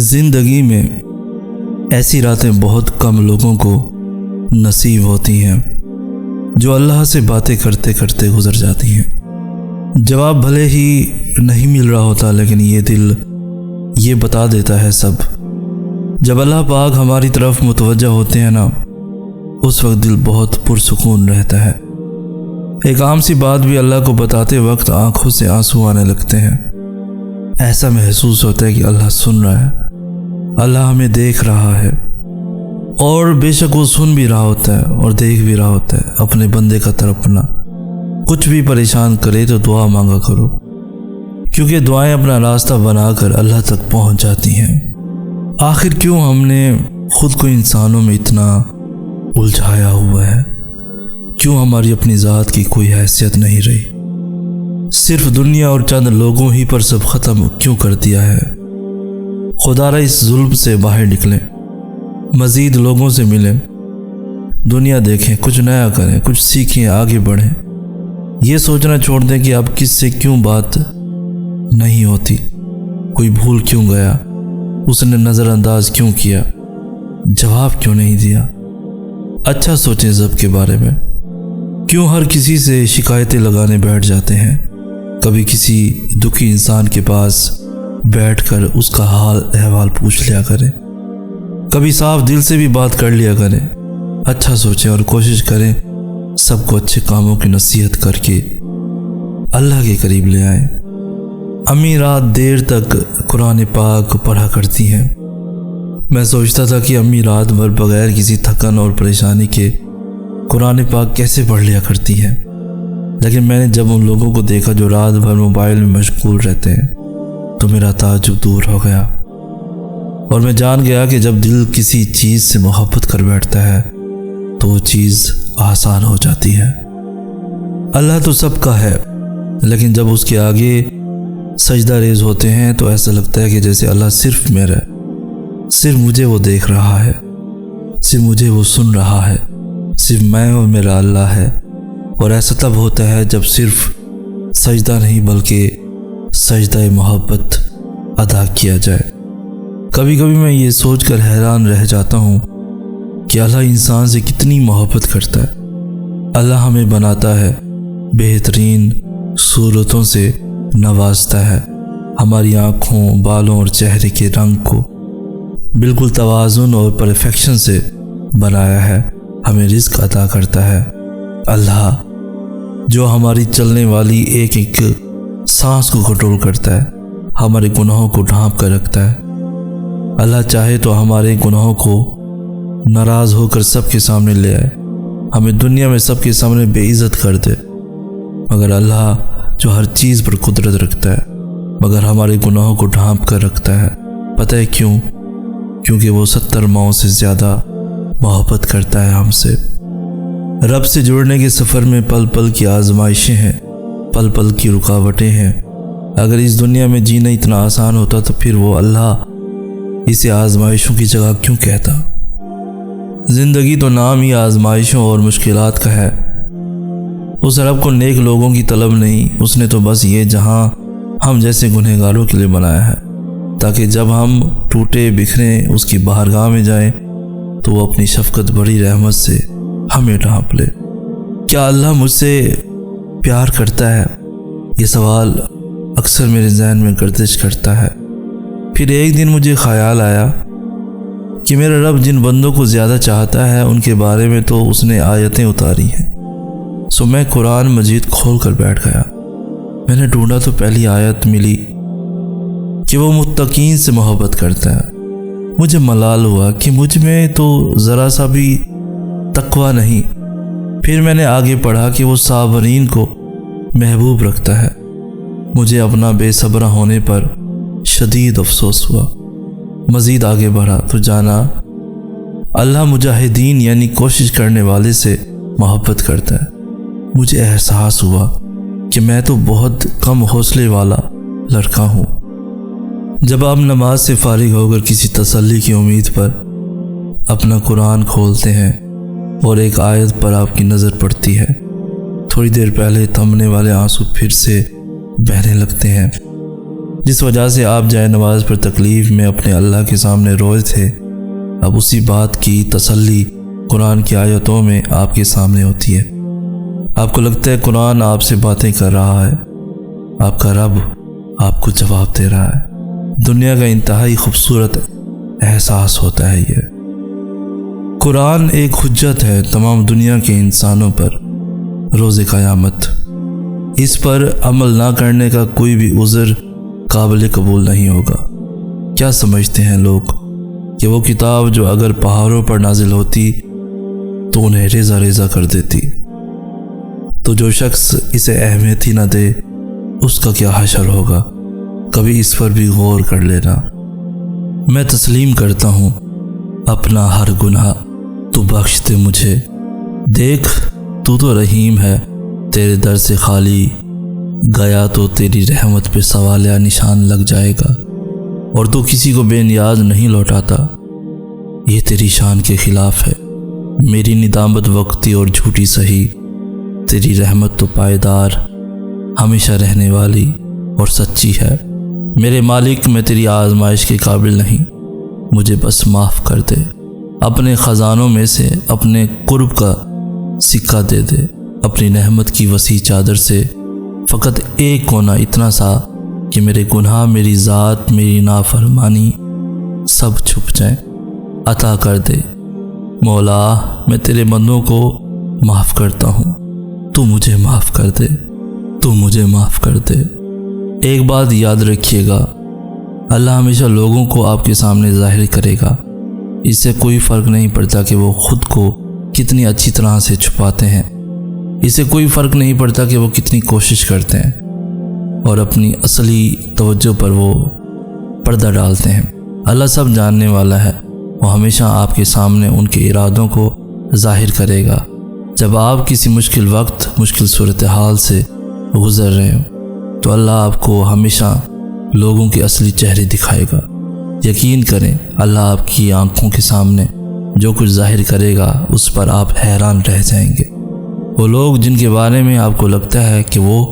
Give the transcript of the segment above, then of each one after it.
زندگی میں ایسی راتیں بہت کم لوگوں کو نصیب ہوتی ہیں جو اللہ سے باتیں کرتے کرتے گزر جاتی ہیں۔ جواب بھلے ہی نہیں مل رہا ہوتا، لیکن یہ دل یہ بتا دیتا ہے سب۔ جب اللہ پاک ہماری طرف متوجہ ہوتے ہیں نا، اس وقت دل بہت پرسکون رہتا ہے۔ ایک عام سی بات بھی اللہ کو بتاتے وقت آنکھوں سے آنسو آنے لگتے ہیں۔ ایسا محسوس ہوتا ہے کہ اللہ سن رہا ہے، اللہ ہمیں دیکھ رہا ہے، اور بے شک وہ سن بھی رہا ہوتا ہے اور دیکھ بھی رہا ہوتا ہے اپنے بندے کا تڑپنا۔ کچھ بھی پریشان کرے تو دعا مانگا کرو، کیونکہ دعائیں اپنا راستہ بنا کر اللہ تک پہنچ جاتی ہیں۔ آخر کیوں ہم نے خود کو انسانوں میں اتنا الجھایا ہوا ہے؟ کیوں ہماری اپنی ذات کی کوئی حیثیت نہیں رہی؟ صرف دنیا اور چند لوگوں ہی پر سب ختم کیوں کر دیا ہے؟ خدا را اس ظلم سے باہر نکلیں، مزید لوگوں سے ملیں، دنیا دیکھیں، کچھ نیا کریں، کچھ سیکھیں، آگے بڑھیں۔ یہ سوچنا چھوڑ دیں کہ اب کس سے کیوں بات نہیں ہوتی، کوئی بھول کیوں گیا، اس نے نظر انداز کیوں کیا، جواب کیوں نہیں دیا۔ اچھا سوچیں سب کے بارے میں۔ کیوں ہر کسی سے شکایتیں لگانے بیٹھ جاتے ہیں؟ کبھی کسی دکھی انسان کے پاس بیٹھ کر اس کا حال احوال پوچھ لیا کریں، کبھی صاف دل سے بھی بات کر لیا کریں۔ اچھا سوچیں اور کوشش کریں سب کو اچھے کاموں کی نصیحت کر کے اللہ کے قریب لے آئیں۔ امی رات دیر تک قرآن پاک پڑھا کرتی ہیں۔ میں سوچتا تھا کہ امی رات بھر بغیر کسی تھکن اور پریشانی کے قرآن پاک کیسے پڑھ لیا کرتی ہیں، لیکن میں نے جب ان لوگوں کو دیکھا جو رات بھر موبائل میں مشغول رہتے ہیں تو میرا تعجب دور ہو گیا، اور میں جان گیا کہ جب دل کسی چیز سے محبت کر بیٹھتا ہے تو وہ چیز آسان ہو جاتی ہے۔ اللہ تو سب کا ہے، لیکن جب اس کے آگے سجدہ ریز ہوتے ہیں تو ایسا لگتا ہے کہ جیسے اللہ صرف میرا ہے، صرف مجھے وہ دیکھ رہا ہے، صرف مجھے وہ سن رہا ہے، صرف میں اور میرا اللہ ہے۔ اور ایسا تب ہوتا ہے جب صرف سجدہ نہیں بلکہ سجدہ محبت ادا کیا جائے۔ کبھی کبھی میں یہ سوچ کر حیران رہ جاتا ہوں کہ اللہ انسان سے کتنی محبت کرتا ہے۔ اللہ ہمیں بناتا ہے، بہترین صورتوں سے نوازتا ہے، ہماری آنکھوں، بالوں اور چہرے کے رنگ کو بالکل توازن اور پرفیکشن سے بنایا ہے، ہمیں رزق عطا کرتا ہے۔ اللہ جو ہماری چلنے والی ایک ایک سانس کو کنٹرول کرتا ہے، ہمارے گناہوں کو ڈھانپ کر رکھتا ہے۔ اللہ چاہے تو ہمارے گناہوں کو ناراض ہو کر سب کے سامنے لے آئے، ہمیں دنیا میں سب کے سامنے بے عزت کر دے، مگر اللہ جو ہر چیز پر قدرت رکھتا ہے مگر ہمارے گناہوں کو ڈھانپ کر رکھتا ہے۔ پتہ ہے کیوں؟ کیونکہ وہ 70 ماؤں سے زیادہ محبت کرتا ہے ہم سے۔ رب سے جڑنے کے سفر میں پل پل کی آزمائشیں ہیں، پل پل کی رکاوٹیں ہیں۔ اگر اس دنیا میں جینا اتنا آسان ہوتا تو پھر وہ اللہ اسے آزمائشوں کی جگہ کیوں کہتا؟ زندگی تو نام ہی آزمائشوں اور مشکلات کا ہے۔ اس رب کو نیک لوگوں کی طلب نہیں، اس نے تو بس یہ جہاں ہم جیسے گنہگاروں کے لیے بنایا ہے، تاکہ جب ہم ٹوٹے بکھرے اس کی بارگاہ میں جائیں تو وہ اپنی شفقت بڑی رحمت سے ہمیں ڈھانپ لے۔ کیا اللہ مجھ سے پیار کرتا ہے؟ یہ سوال اکثر میرے ذہن میں گردش کرتا ہے۔ پھر ایک دن مجھے خیال آیا کہ میرا رب جن بندوں کو زیادہ چاہتا ہے ان کے بارے میں تو اس نے آیتیں اتاری ہیں۔ سو میں قرآن مجید کھول کر بیٹھ گیا۔ میں نے ڈھونڈا تو پہلی آیت ملی کہ وہ متقین سے محبت کرتا ہے۔ مجھے ملال ہوا کہ مجھ میں تو ذرا سا بھی تقوی نہیں۔ پھر میں نے آگے پڑھا کہ وہ صابرین کو محبوب رکھتا ہے۔ مجھے اپنا بے صبرہ ہونے پر شدید افسوس ہوا۔ مزید آگے بڑھا تو جانا اللہ مجاہدین یعنی کوشش کرنے والے سے محبت کرتا ہے۔ مجھے احساس ہوا کہ میں تو بہت کم حوصلے والا لڑکا ہوں۔ جب آپ نماز سے فارغ ہو کر کسی تسلی کی امید پر اپنا قرآن کھولتے ہیں اور ایک آیت پر آپ کی نظر پڑتی ہے، تھوڑی دیر پہلے تھمنے والے آنسو پھر سے بہنے لگتے ہیں۔ جس وجہ سے آپ جائے نماز پر تکلیف میں اپنے اللہ کے سامنے روئے تھے، اب اسی بات کی تسلی قرآن کی آیتوں میں آپ کے سامنے ہوتی ہے۔ آپ کو لگتا ہے قرآن آپ سے باتیں کر رہا ہے، آپ کا رب آپ کو جواب دے رہا ہے۔ دنیا کا انتہائی خوبصورت احساس ہوتا ہے یہ۔ قرآن ایک حجت ہے تمام دنیا کے انسانوں پر روز قیامت۔ اس پر عمل نہ کرنے کا کوئی بھی عذر قابل قبول نہیں ہوگا۔ کیا سمجھتے ہیں لوگ کہ وہ کتاب جو اگر پہاڑوں پر نازل ہوتی تو انہیں ریزہ ریزہ کر دیتی، تو جو شخص اسے اہمیت ہی نہ دے اس کا کیا حشر ہوگا؟ کبھی اس پر بھی غور کر لینا۔ میں تسلیم کرتا ہوں اپنا ہر گناہ تو بخش دے مجھے، دیکھ تو رحیم ہے، تیرے در سے خالی گیا تو تیری رحمت پہ سوالیہ نشان لگ جائے گا، اور تو کسی کو بے نیاز نہیں لوٹاتا، یہ تیری شان کے خلاف ہے۔ میری ندامت وقتی اور جھوٹی سہی، تیری رحمت تو پائیدار ہمیشہ رہنے والی اور سچی ہے۔ میرے مالک میں تیری آزمائش کے قابل نہیں، مجھے بس معاف کر دے، اپنے خزانوں میں سے اپنے قرب کا سکہ دے دے، اپنی رحمت کی وسیع چادر سے فقط ایک کونا اتنا سا کہ میرے گناہ، میری ذات، میری نافرمانی سب چھپ جائیں، عطا کر دے۔ مولا میں تیرے بندوں کو معاف کرتا ہوں، تو مجھے معاف کر دے، تو مجھے معاف کر دے۔ ایک بات یاد رکھیے گا، اللہ ہمیشہ لوگوں کو آپ کے سامنے ظاہر کرے گا۔ اس سے کوئی فرق نہیں پڑتا کہ وہ خود کو کتنی اچھی طرح سے چھپاتے ہیں، اس سے کوئی فرق نہیں پڑتا کہ وہ کتنی کوشش کرتے ہیں اور اپنی اصلی توجہ پر وہ پردہ ڈالتے ہیں۔ اللہ سب جاننے والا ہے، وہ ہمیشہ آپ کے سامنے ان کے ارادوں کو ظاہر کرے گا۔ جب آپ کسی مشکل وقت، مشکل صورتحال سے گزر رہے ہوں تو اللہ آپ کو ہمیشہ لوگوں کے اصلی چہرے دکھائے گا۔ یقین کریں، اللہ آپ کی آنکھوں کے سامنے جو کچھ ظاہر کرے گا اس پر آپ حیران رہ جائیں گے۔ وہ لوگ جن کے بارے میں آپ کو لگتا ہے کہ وہ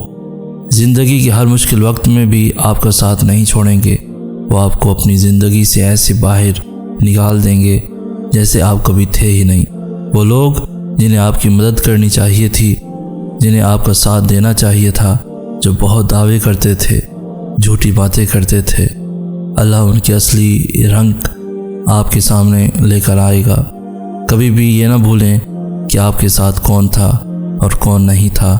زندگی کے ہر مشکل وقت میں بھی آپ کا ساتھ نہیں چھوڑیں گے، وہ آپ کو اپنی زندگی سے ایسے باہر نکال دیں گے جیسے آپ کبھی تھے ہی نہیں۔ وہ لوگ جنہیں آپ کی مدد کرنی چاہیے تھی، جنہیں آپ کا ساتھ دینا چاہیے تھا، جو بہت دعوے کرتے تھے، جھوٹی باتیں کرتے تھے، اللہ ان کے اصلی رنگ آپ کے سامنے لے کر آئے گا۔ کبھی بھی یہ نہ بھولیں کہ آپ کے ساتھ کون تھا اور کون نہیں تھا۔